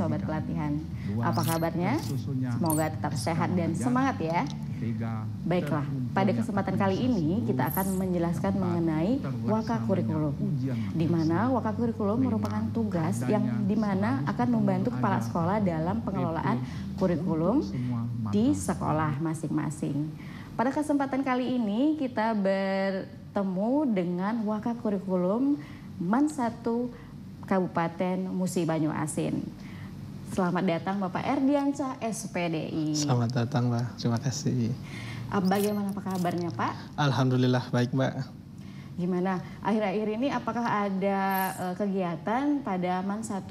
Sobat Pelatihan. Apa kabarnya? Semoga tetap sehat dan semangat ya. Baiklah, pada kesempatan kali ini kita akan menjelaskan mengenai Waka Kurikulum, di mana Waka Kurikulum merupakan tugas yang dimana akan membantu kepala sekolah dalam pengelolaan kurikulum di sekolah masing-masing. Pada kesempatan kali ini kita bertemu dengan Waka Kurikulum MAN 1 Kabupaten Musi Banyuasin. Selamat datang Bapak Erdiansyah SPDI. Selamat datang Mbak, terima kasih. Bagaimana apa kabarnya Pak? Alhamdulillah baik Mbak. Gimana akhir-akhir ini apakah ada kegiatan pada MAN 1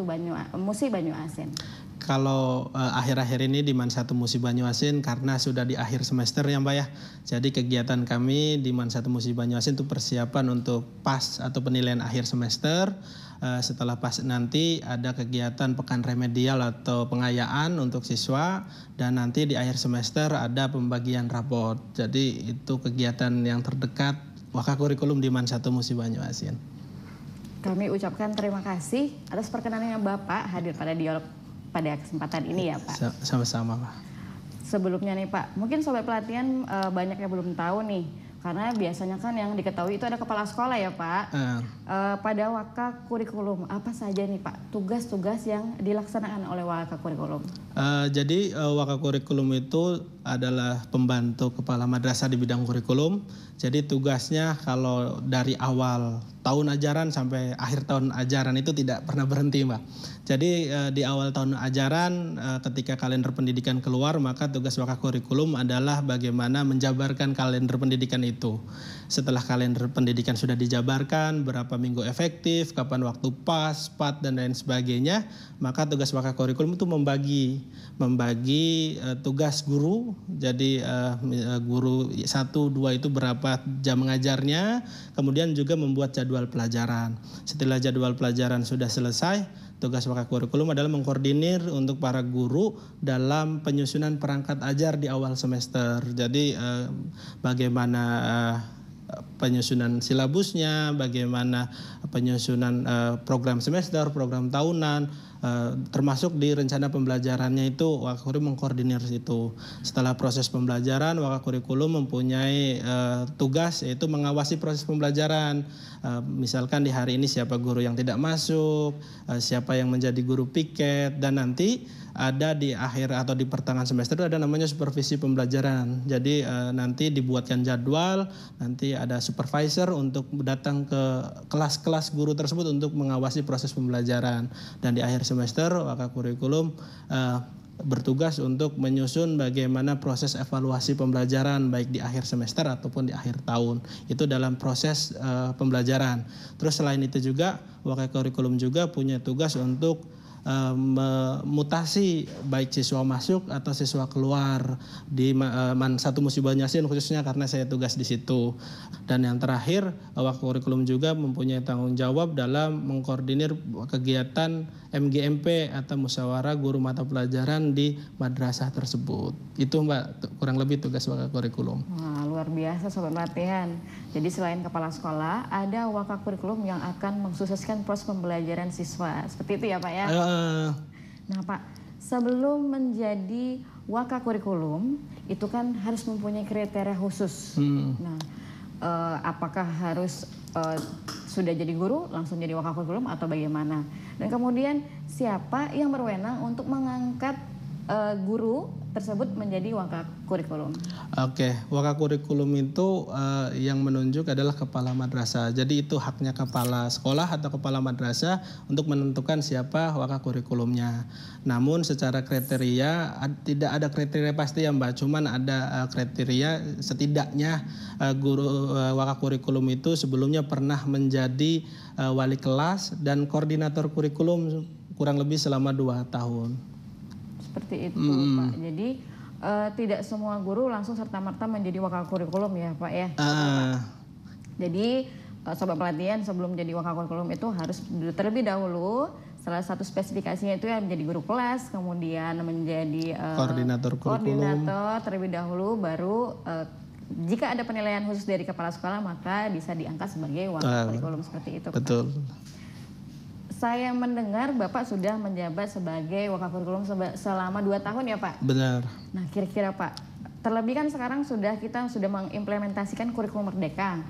Musi Banyuasin? Kalau akhir-akhir ini di MAN 1 Musi Banyuasin karena sudah di akhir semester ya Mbak ya. Jadi kegiatan kami di MAN 1 Musi Banyuasin itu persiapan untuk PAS atau penilaian akhir semester. Setelah PAS nanti ada kegiatan pekan remedial atau pengayaan untuk siswa, dan nanti di akhir semester ada pembagian raport. Jadi itu kegiatan yang terdekat Waka Kurikulum di MAN 1 Musi Banyuasin. Kami ucapkan terima kasih atas perkenannya Bapak hadir pada dialog pada kesempatan ini ya Pak. Sama-sama Pak. Sebelumnya nih Pak, mungkin Sobat Pelatihan banyak yang belum tahu nih, karena biasanya kan yang diketahui itu ada kepala sekolah ya Pak. Pada Waka Kurikulum apa saja nih Pak tugas-tugas yang dilaksanakan oleh Waka Kurikulum? Jadi Waka Kurikulum itu adalah pembantu kepala madrasah di bidang kurikulum. Jadi tugasnya kalau dari awal tahun ajaran sampai akhir tahun ajaran itu tidak pernah berhenti Mbak. Jadi di awal tahun ajaran ketika kalender pendidikan keluar, maka tugas Waka Kurikulum adalah bagaimana menjabarkan kalender pendidikan itu. Setelah kalender pendidikan sudah dijabarkan, berapa minggu efektif, kapan waktu PAS, PAT dan lain sebagainya, maka tugas Waka Kurikulum itu membagi tugas guru. Jadi guru 1, 2 itu berapa jam mengajarnya, kemudian juga membuat jadwal pelajaran. Setelah jadwal pelajaran sudah selesai, tugas Waka Kurikulum adalah mengkoordinir untuk para guru dalam penyusunan perangkat ajar di awal semester. Jadi bagaimana penyusunan silabusnya, bagaimana penyusunan program semester, program tahunan, termasuk di rencana pembelajarannya itu Waka Kurikulum mengkoordinir itu. Setelah proses pembelajaran, Waka Kurikulum mempunyai tugas yaitu mengawasi proses pembelajaran. Misalkan di hari ini siapa guru yang tidak masuk, siapa yang menjadi guru piket, dan nanti ada di akhir atau di pertengahan semester ada namanya supervisi pembelajaran. Jadi nanti dibuatkan jadwal, nanti ada supervisor untuk datang ke kelas-kelas guru tersebut untuk mengawasi proses pembelajaran. Dan di akhir semester Waka Kurikulum bertugas untuk menyusun bagaimana proses evaluasi pembelajaran baik di akhir semester ataupun di akhir tahun. Itu dalam proses pembelajaran. Terus selain itu juga Waka Kurikulum juga punya tugas untuk memutasi baik siswa masuk atau siswa keluar di MAN 1 Musi Banyuasin khususnya karena saya tugas di situ. Dan yang terakhir Waka Kurikulum juga mempunyai tanggung jawab dalam mengkoordinir kegiatan MGMP atau musyawarah guru mata pelajaran di madrasah tersebut. Itu Mbak kurang lebih tugas Waka Kurikulum. Wah, luar biasa Sobat Pelatihan. Jadi selain kepala sekolah ada Waka Kurikulum yang akan mensukseskan proses pembelajaran siswa. Seperti itu ya Pak ya? Nah Pak, sebelum menjadi Waka Kurikulum itu kan harus mempunyai kriteria khusus. Nah, apakah harus sudah jadi guru langsung jadi Waka Kurikulum atau bagaimana? Dan kemudian siapa yang berwenang untuk mengangkat guru tersebut menjadi Waka Kurikulum? Oke, Waka Kurikulum itu yang menunjuk adalah kepala madrasah. Jadi itu haknya kepala sekolah atau kepala madrasah untuk menentukan siapa Waka Kurikulumnya. Namun secara kriteria tidak ada kriteria pasti ya Mbak, cuman ada kriteria setidaknya guru Waka Kurikulum itu sebelumnya pernah menjadi wali kelas dan koordinator kurikulum kurang lebih selama 2 tahun. Seperti itu Pak. Jadi tidak semua guru langsung serta-merta menjadi Waka Kurikulum ya Pak ya. Jadi Sobat Pelatihan sebelum menjadi Waka Kurikulum itu harus terlebih dahulu salah satu spesifikasinya itu yang menjadi guru kelas, kemudian menjadi koordinator kurikulum. Koordinator terlebih dahulu, baru jika ada penilaian khusus dari kepala sekolah maka bisa diangkat sebagai Waka Kurikulum seperti itu. Betul. saya mendengar Bapak sudah menjabat sebagai Wakakurikulum selama 2 tahun ya Pak? Benar. Nah kira-kira Pak, terlebih kan sekarang kita sudah mengimplementasikan kurikulum merdeka.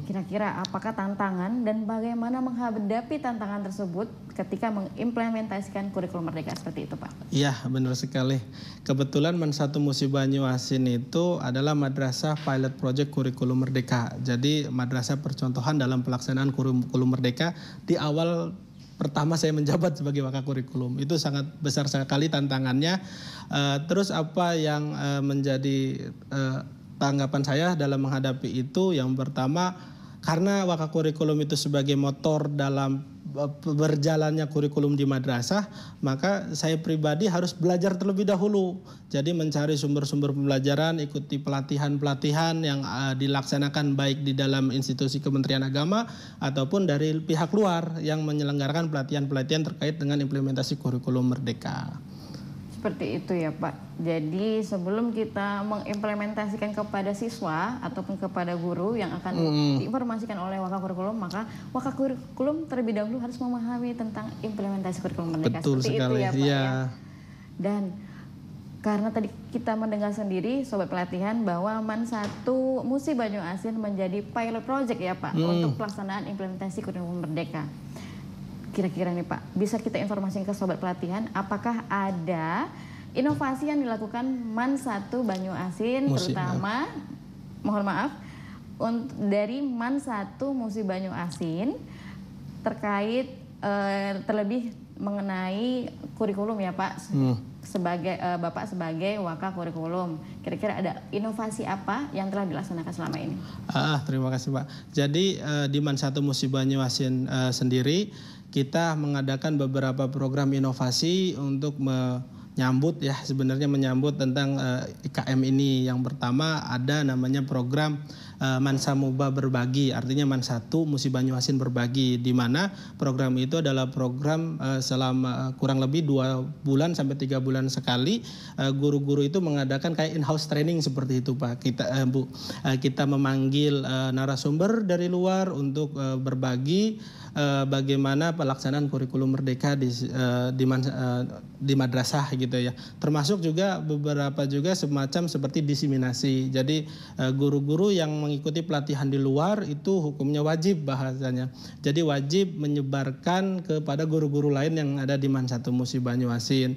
Kira-kira apakah tantangan dan bagaimana menghadapi tantangan tersebut ketika mengimplementasikan kurikulum merdeka seperti itu Pak? Iya benar sekali. Kebetulan Men1 Musi Banyuasin itu adalah madrasah pilot project kurikulum merdeka. Jadi madrasah percontohan dalam pelaksanaan kurikulum merdeka di awal pertama saya menjabat sebagai Wakakurikulum. Itu sangat besar sekali tantangannya. Terus apa yang menjadi tanggapan saya dalam menghadapi itu? Yang pertama, karena Wakakurikulum itu sebagai motor dalam berjalannya kurikulum di madrasah, maka saya pribadi harus belajar terlebih dahulu. Jadi mencari sumber-sumber pembelajaran, ikuti pelatihan-pelatihan yang dilaksanakan baik di dalam institusi Kementerian Agama ataupun dari pihak luar yang menyelenggarakan pelatihan-pelatihan terkait dengan implementasi kurikulum merdeka. Seperti itu ya Pak. Jadi sebelum kita mengimplementasikan kepada siswa ataupun kepada guru yang akan diinformasikan oleh Wakakurikulum, maka Wakakurikulum terlebih dahulu harus memahami tentang implementasi kurikulum merdeka. Betul seperti sekali. Itu ya Pak ya. Dan karena tadi kita mendengar sendiri Sobat Pelatihan bahwa Men1 Musi Banyuasin menjadi pilot project ya Pak untuk pelaksanaan implementasi kurikulum merdeka. Kira-kira nih Pak, bisa kita informasikan ke Sobat Pelatihan, apakah ada inovasi yang dilakukan Men1 Banyuasin, terutama, mohon maaf, dari Men1 Musi Banyuasin terkait terlebih mengenai kurikulum ya Pak, sebagai Bapak sebagai Wakakurikulum. Kira-kira ada inovasi apa yang telah dilaksanakan selama ini? Terima kasih Pak. Jadi di Men1 Musi Banyuasin sendiri kita mengadakan beberapa program inovasi untuk menyambut tentang IKM ini. Yang pertama ada namanya program Mansamuba Berbagi, artinya Men1 Musi Banyuasin Berbagi, di mana program itu adalah program selama kurang lebih 2 bulan sampai 3 bulan sekali. Guru-guru itu mengadakan kayak in-house training seperti itu Pak. Kita memanggil narasumber dari luar untuk berbagi bagaimana pelaksanaan kurikulum merdeka di madrasah gitu ya. Termasuk juga beberapa juga semacam seperti diseminasi. Jadi guru-guru yang mengikuti pelatihan di luar itu hukumnya wajib bahasanya. Jadi wajib menyebarkan kepada guru-guru lain yang ada di Men1 Musi Banyuasin.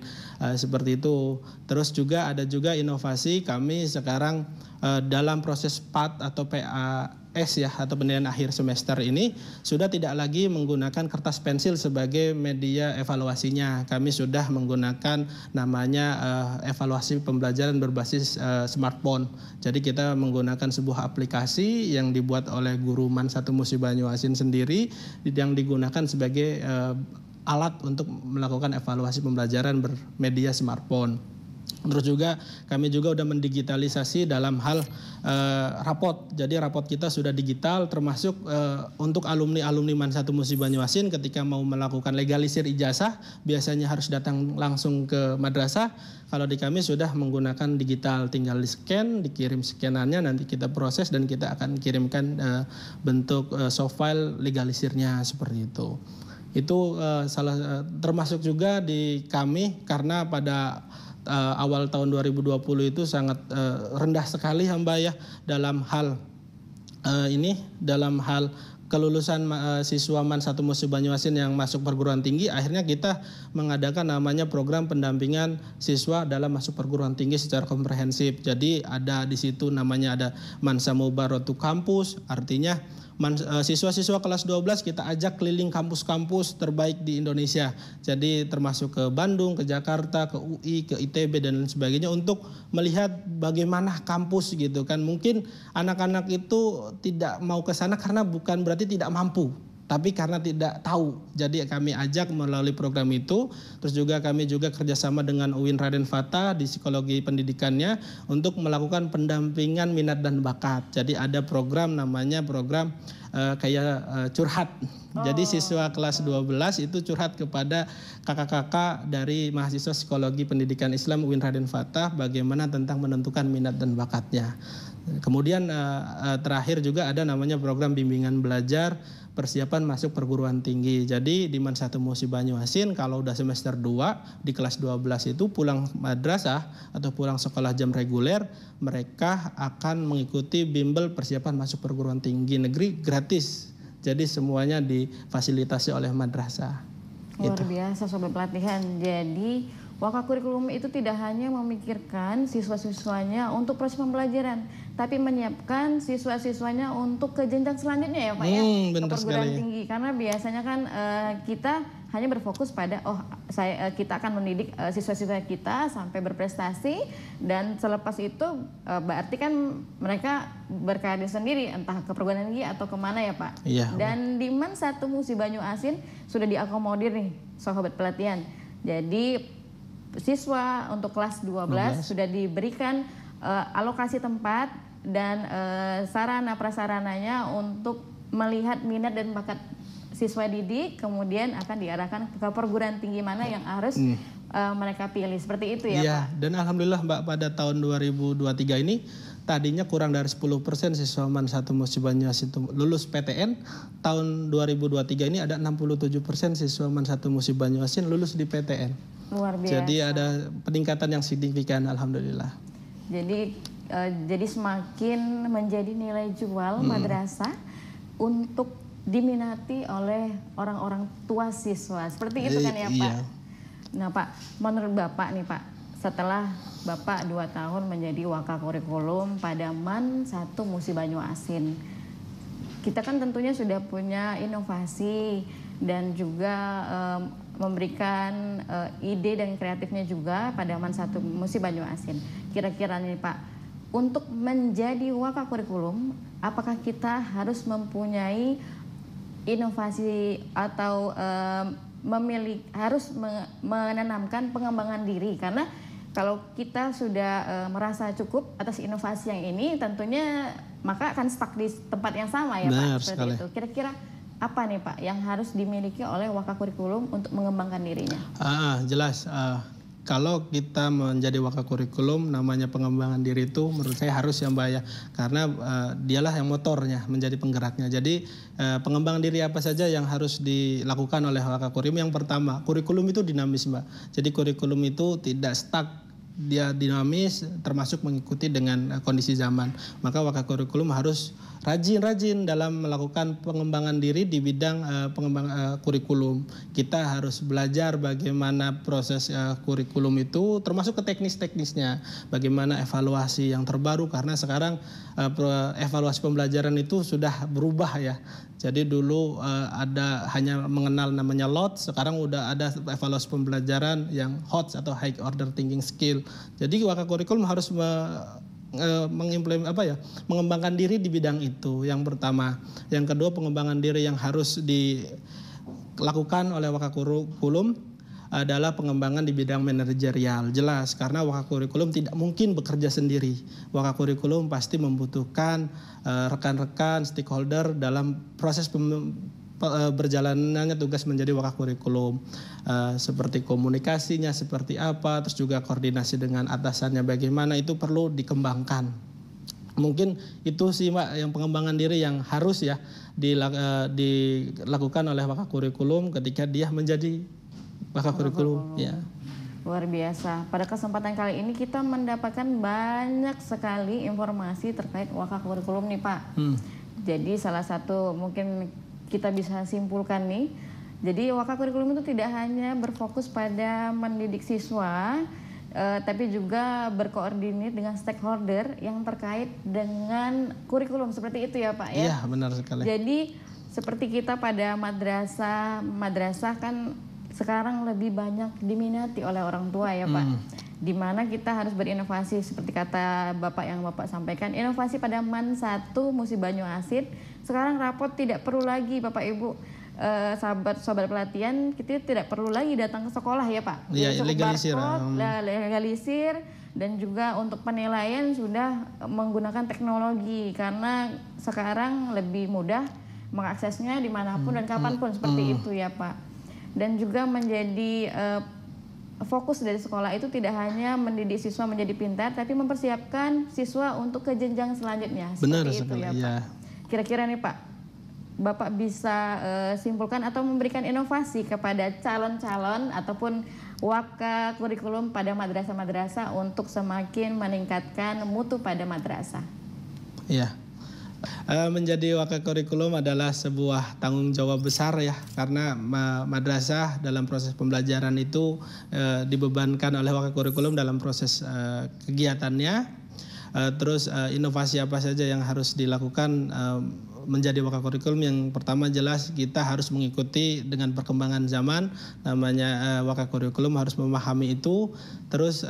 Seperti itu. Terus juga ada juga inovasi kami sekarang dalam proses PAT atau PAS ya, atau penilaian akhir semester ini sudah tidak lagi menggunakan kertas pensil sebagai media evaluasinya. Kami sudah menggunakan namanya evaluasi pembelajaran berbasis smartphone. Jadi kita menggunakan sebuah aplikasi yang dibuat oleh guru Men1 Musi Banyuasin sendiri yang digunakan sebagai alat untuk melakukan evaluasi pembelajaran bermedia smartphone. Terus juga kami juga sudah mendigitalisasi dalam hal rapot. Jadi rapot kita sudah digital, termasuk untuk alumni-alumni Men1 Musi Banyuasin ketika mau melakukan legalisir ijazah biasanya harus datang langsung ke madrasah. Kalau di kami sudah menggunakan digital, tinggal di-scan, dikirim scanannya, nanti kita proses dan kita akan kirimkan bentuk soft file legalisirnya seperti itu. Itu termasuk juga di kami karena pada awal tahun 2020 itu sangat rendah sekali Mbak ya dalam hal dalam hal kelulusan siswa Men1 Musi Banyuasin yang masuk perguruan tinggi. Akhirnya kita mengadakan namanya program pendampingan siswa dalam masuk perguruan tinggi secara komprehensif. Jadi ada di situ namanya ada Mansamuba Road to Campus, artinya siswa-siswa kelas 12 kita ajak keliling kampus-kampus terbaik di Indonesia. Jadi termasuk ke Bandung, ke Jakarta, ke UI, ke ITB dan lain sebagainya untuk melihat bagaimana kampus gitu kan. Mungkin anak-anak itu tidak mau ke sana karena bukan berarti tidak mampu, tapi karena tidak tahu. Jadi kami ajak melalui program itu. Terus juga kami juga kerjasama dengan UIN Raden Fatah di psikologi pendidikannya untuk melakukan pendampingan minat dan bakat. Jadi ada program namanya program curhat. Jadi siswa kelas 12 itu curhat kepada kakak-kakak dari mahasiswa psikologi pendidikan Islam UIN Raden Fatah bagaimana tentang menentukan minat dan bakatnya. Kemudian terakhir juga ada namanya program bimbingan belajar persiapan masuk perguruan tinggi. Jadi di MAN 1 Musi Banyuasin kalau udah semester 2 di kelas 12 itu pulang madrasah atau pulang sekolah jam reguler, mereka akan mengikuti bimbel persiapan masuk perguruan tinggi negeri gratis. Jadi semuanya difasilitasi oleh madrasah. Luar biasa Sobat Pelatihan. Jadi Wakakurikulum itu tidak hanya memikirkan siswa-siswanya untuk proses pembelajaran, tapi menyiapkan siswa-siswanya untuk ke jenjang selanjutnya ya Pak ya, ke perguruan tinggi. Karena biasanya kan kita hanya berfokus pada kita akan mendidik siswa-siswa kita sampai berprestasi, dan selepas itu berarti kan mereka berkarir sendiri entah ke perguruan tinggi atau kemana ya Pak. Iya. Dan di MAN 1 Musi Banyuasin sudah diakomodir nih Sobat Pelatihan. Jadi siswa untuk kelas 12 sudah diberikan alokasi tempat dan sarana prasarananya untuk melihat minat dan bakat siswa didik, kemudian akan diarahkan ke perguruan tinggi mana yang harus mereka pilih. Seperti itu ya Pak? Dan alhamdulillah Mbak, pada tahun 2023 ini tadinya kurang dari 10% siswa MAN 1 Musi Banyuasin itu lulus PTN. Tahun 2023 ini ada 67% siswa MAN 1 Musi Banyuasin lulus di PTN. Luar biasa. Jadi ada peningkatan yang signifikan, alhamdulillah. Jadi semakin menjadi nilai jual madrasah untuk diminati oleh orang-orang tua siswa. Seperti itu kan ya Pak? Iya. Nah Pak, menurut Bapak nih Pak, setelah Bapak 2 tahun menjadi Wakakurikulum pada MAN 1 Musi Banyuasin, kita kan tentunya sudah punya inovasi dan juga memberikan ide dan kreatifnya juga pada MAN 1 Musi Banyuasin. Kira-kira nih Pak, untuk menjadi Wakakurikulum, apakah kita harus mempunyai inovasi atau harus menanamkan pengembangan diri? Karena kalau kita sudah merasa cukup atas inovasi yang ini, tentunya maka akan stuck di tempat yang sama ya Pak. Seperti itu. Kira-kira apa nih Pak yang harus dimiliki oleh Wakakurikulum untuk mengembangkan dirinya? Jelas. Kalau kita menjadi Wakakurikulum, namanya pengembangan diri itu menurut saya harus ya Mbak ya. Karena dialah yang motornya, menjadi penggeraknya. Jadi pengembangan diri apa saja yang harus dilakukan oleh Wakakurikulum? Yang pertama, kurikulum itu dinamis Mbak. Jadi kurikulum itu tidak stuck, dia dinamis, termasuk mengikuti dengan kondisi zaman. Maka Wakakurikulum harus rajin-rajin dalam melakukan pengembangan diri di bidang kurikulum. Kita harus belajar bagaimana proses kurikulum itu, termasuk ke teknis-teknisnya, bagaimana evaluasi yang terbaru, karena sekarang evaluasi pembelajaran itu sudah berubah ya. Jadi dulu ada hanya mengenal namanya LOT, sekarang udah ada evaluasi pembelajaran yang HOTS atau High Order Thinking Skill. Jadi Wakakurikulum harus mengembangkan diri di bidang itu, yang pertama. Yang kedua, pengembangan diri yang harus dilakukan oleh Wakakurikulum adalah pengembangan di bidang manajerial. Jelas, karena Wakakurikulum tidak mungkin bekerja sendiri. Wakakurikulum pasti membutuhkan rekan-rekan stakeholder dalam proses berjalanannya tugas menjadi Wakakurikulum, seperti komunikasinya seperti apa, terus juga koordinasi dengan atasannya bagaimana, itu perlu dikembangkan. Mungkin itu sih Mbak yang pengembangan diri yang harus ya dilakukan oleh Wakakurikulum ketika dia menjadi Wakakurikulum ya. Luar biasa. Pada kesempatan kali ini kita mendapatkan banyak sekali informasi terkait Wakakurikulum nih Pak. Jadi salah satu mungkin kita bisa simpulkan nih, jadi Wakakurikulum itu tidak hanya berfokus pada mendidik siswa, tapi juga berkoordinir dengan stakeholder yang terkait dengan kurikulum, seperti itu ya Pak ya? Iya, benar sekali. Jadi seperti kita pada madrasah kan sekarang lebih banyak diminati oleh orang tua ya Pak. Di mana kita harus berinovasi seperti kata Bapak yang Bapak sampaikan, inovasi pada MAN 1 Musi Banyuasin. Sekarang rapot tidak perlu lagi Bapak Ibu, sobat pelatihan, kita tidak perlu lagi datang ke sekolah ya Pak. Iya, legalisir, dan juga untuk penilaian sudah menggunakan teknologi, karena sekarang lebih mudah mengaksesnya dimanapun dan kapanpun, seperti itu ya Pak. Dan juga menjadi fokus dari sekolah itu tidak hanya mendidik siswa menjadi pintar, tapi mempersiapkan siswa untuk ke jenjang selanjutnya. Benar seperti itu sekali, ya Pak. Kira-kira nih Pak, Bapak bisa simpulkan atau memberikan inovasi kepada calon-calon ataupun waka kurikulum pada madrasah-madrasah untuk semakin meningkatkan mutu pada madrasah? Iya. Menjadi waka kurikulum adalah sebuah tanggung jawab besar ya, karena madrasah dalam proses pembelajaran itu dibebankan oleh waka kurikulum dalam proses kegiatannya. Terus inovasi apa saja yang harus dilakukan menjadi waka kurikulum? Yang pertama jelas kita harus mengikuti dengan perkembangan zaman, namanya waka kurikulum harus memahami itu. Terus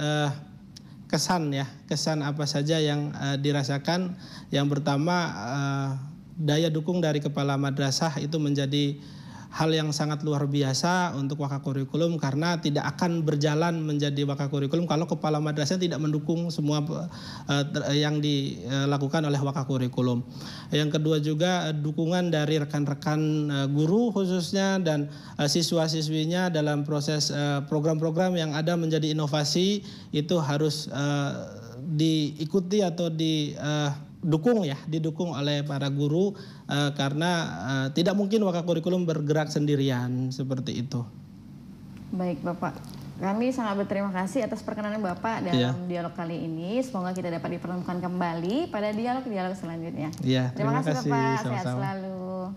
kesan apa saja yang dirasakan. Yang pertama daya dukung dari kepala madrasah itu menjadi hal yang sangat luar biasa untuk waka kurikulum, karena tidak akan berjalan menjadi waka kurikulum kalau kepala madrasah tidak mendukung semua yang dilakukan oleh waka kurikulum. Yang kedua juga dukungan dari rekan-rekan guru khususnya dan siswa-siswinya dalam proses program-program yang ada menjadi inovasi itu harus diikuti atau didukung oleh para guru, karena tidak mungkin waka kurikulum bergerak sendirian seperti itu. Baik Bapak, kami sangat berterima kasih atas perkenanan Bapak dalam dialog kali ini. Semoga kita dapat dipertemukan kembali pada dialog-dialog selanjutnya. Terima kasih Bapak, sehat selalu.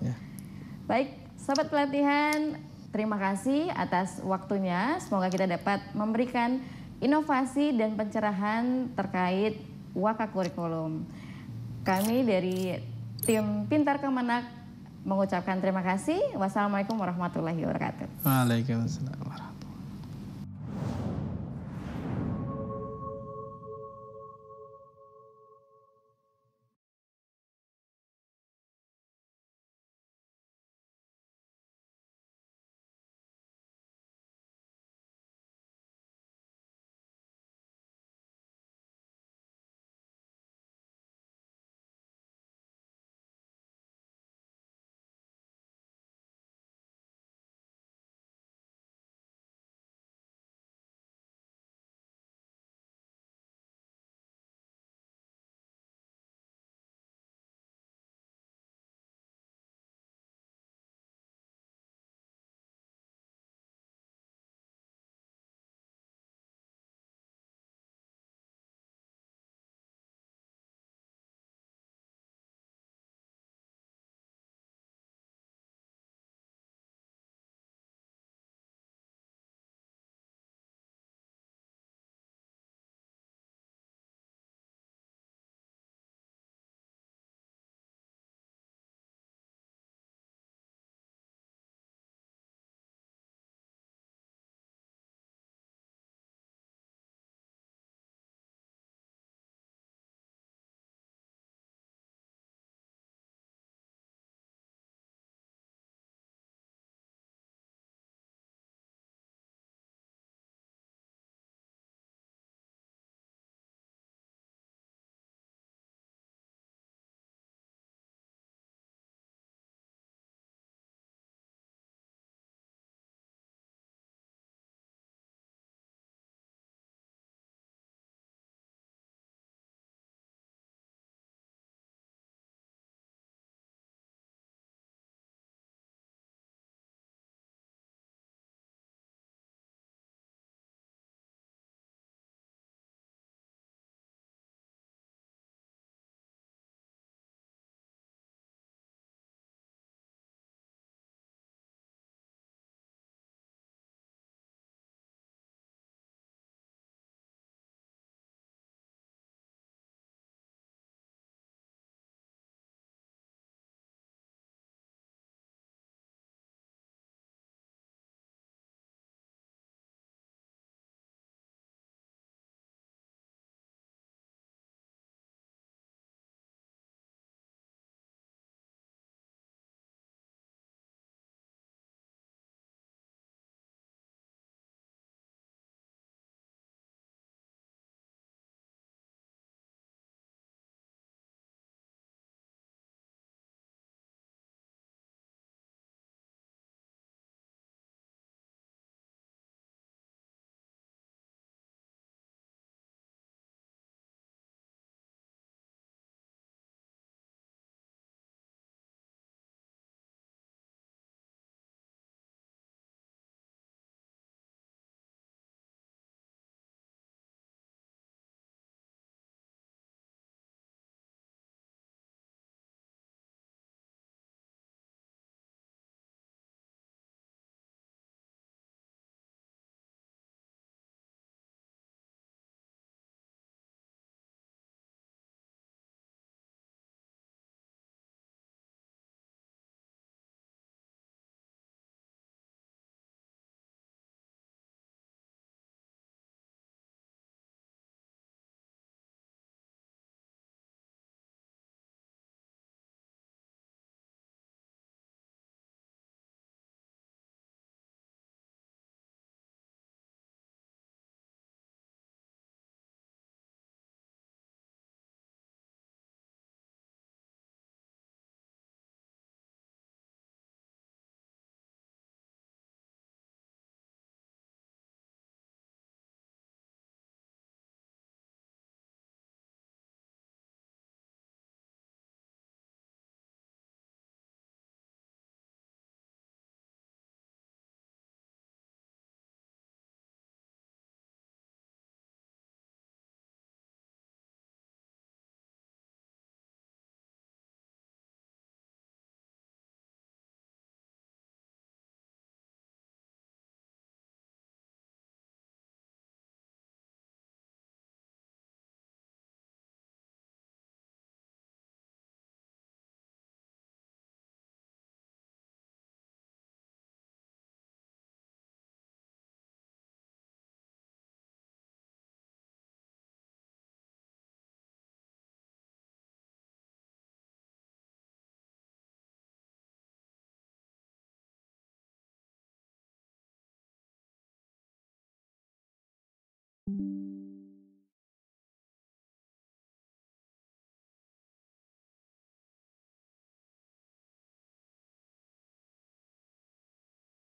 Baik, sahabat pelatihan, terima kasih atas waktunya. Semoga kita dapat memberikan inovasi dan pencerahan terkait waka kurikulum. Kami dari tim Pintar Kemenak mengucapkan terima kasih. Wassalamualaikum warahmatullahi wabarakatuh. Waalaikumsalam.